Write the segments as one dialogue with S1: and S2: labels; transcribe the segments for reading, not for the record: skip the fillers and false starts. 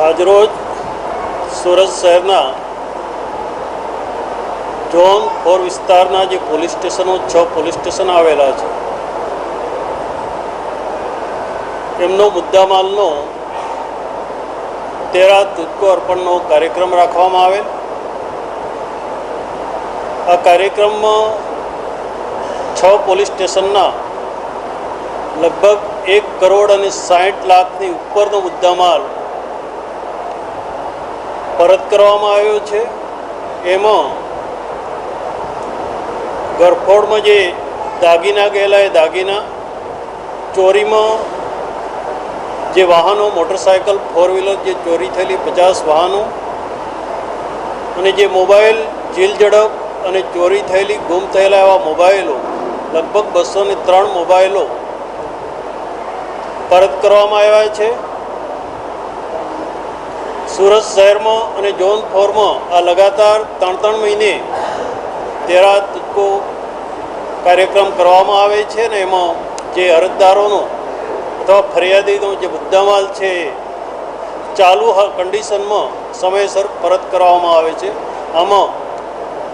S1: આજરોજ સુરત શહેરના ઝોન 4 વિસ્તારના જે પોલીસ સ્ટેશનો 6 પોલીસ સ્ટેશન આવેલા છે એમનો મુદ્દામાલનો તેરા તુજકો અર્પણનો કાર્યક્રમ રાખવામાં આવેલ। આ કાર્યક્રમમાં 6 પોલીસ સ્ટેશનના લગભગ 1 કરોડ અને 60 લાખની ઉપરનો મુદ્દામાલ પરત કરવામાં આવ્યો છે। એમાં ગરફોડમાં જે દાગીના ગયેલા એ દાગીના, ચોરીમાં જે વાહનો મોટરસાયકલ 4 વ્હીલર જે ચોરી થયેલી 50 વાહનો અને જે મોબાઈલ જીલ ઝડપ અને ચોરી થયેલી ગુમ થયેલા એવા મોબાઈલો લગભગ 203 મોબાઈલો પરત કરવામાં આવ્યા છે। સુરત શહેરમાં અને ઝોન 4માં આ લગાતાર 3 મહિને તેરા તુજકો કાર્યક્રમ કરવામાં આવે છે ને એમાં જે અરજદારોનો અથવા ફરિયાદીનો જે મુદ્દામાલ છે ચાલુ કન્ડિશનમાં સમયસર પરત કરવામાં આવે છે। આમાં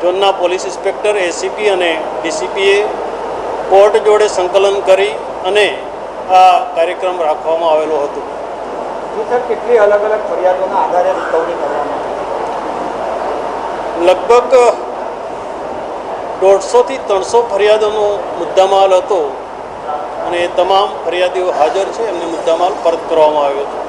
S1: ઝોનના પોલીસ ઇન્સ્પેક્ટર, એસીપી અને ડીસીપીએ કોર્ટ જોડે સંકલન કરી અને આ કાર્યક્રમ રાખવામાં આવેલો હતો।
S2: કેટલી અલગ અલગ ફરિયાદોના આધારે રિકવરી કરવામાં
S1: લગભગ 150 થી 300 ફરિયાદોનો મુદ્દામાલ હતો અને તમામ ફરિયાદીઓ હાજર છે, એમને મુદ્દામાલ પરત કરવામાં આવ્યો છે।